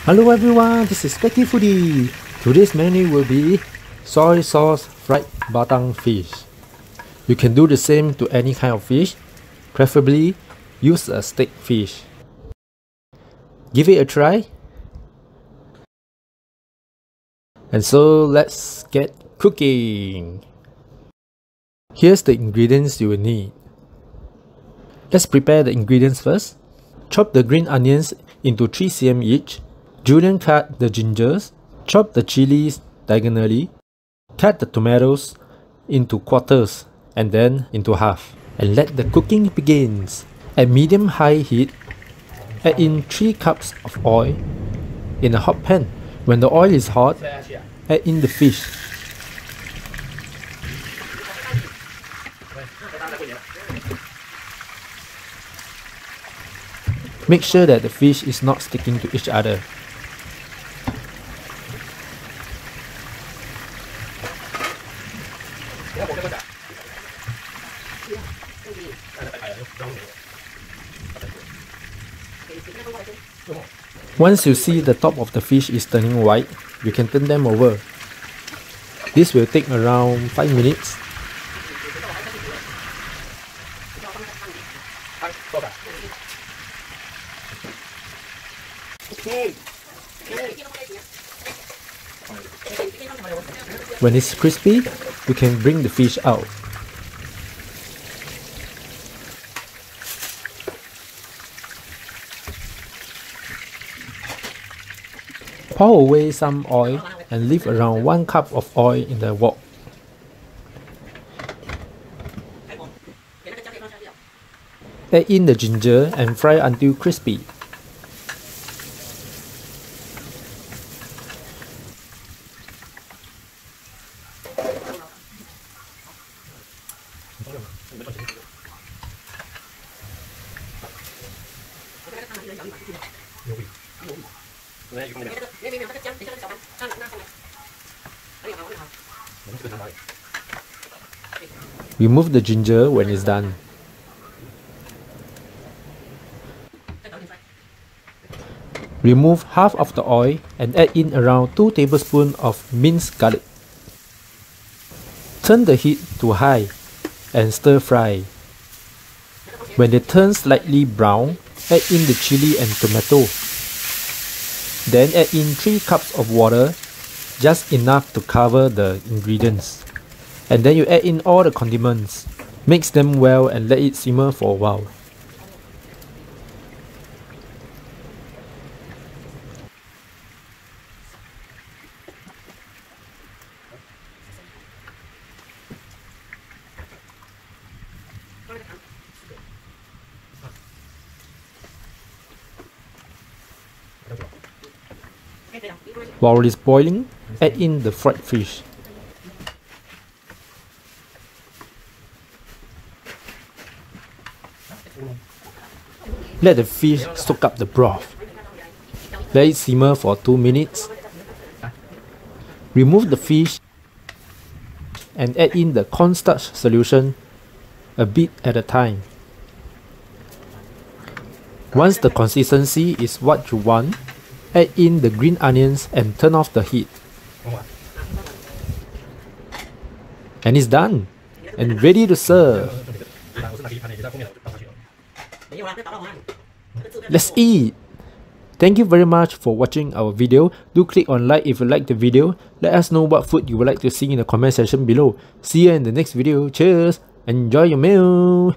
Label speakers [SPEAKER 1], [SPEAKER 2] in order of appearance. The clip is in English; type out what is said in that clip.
[SPEAKER 1] Hello everyone, this is Specky Foodie. Today's menu will be soy sauce fried batang fish. You can do the same to any kind of fish, preferably use a steak fish. Give it a try. And so let's get cooking. Here's the ingredients you will need. Let's prepare the ingredients first. Chop the green onions into 3 cm each. Julienne cut the gingers. Chop the chilies diagonally. Cut the tomatoes into quarters and then into half. And let the cooking begins. At medium-high heat, add in 3 cups of oil in a hot pan. When the oil is hot, add in the fish. Make sure that the fish is not sticking to each other. Once you see the top of the fish is turning white, you can turn them over. This will take around 5 minutes. When it's crispy, you can bring the fish out. Pour away some oil and leave around 1 cup of oil in the wok. Add in the ginger and fry until crispy. Remove the ginger when it's done. Remove half of the oil and add in around 2 tablespoons of minced garlic. Turn the heat to high and stir fry. When they turn slightly brown, add in the chili and tomato. Then add in 3 cups of water, just enough to cover the ingredients. And then you add in all the condiments. Mix them well and let it simmer for a while. While it's boiling, add in the fried fish. Let the fish soak up the broth. Let it simmer for 2 minutes. Remove the fish and add in the cornstarch solution a bit at a time. Once the consistency is what you want, add in the green onions and turn off the heat. And it's done and ready to serve. Let's eat! Thank you very much for watching our video. Do click on like if you like the video. Let us know what food you would like to see in the comment section below. See you in the next video. Cheers! Enjoy your meal!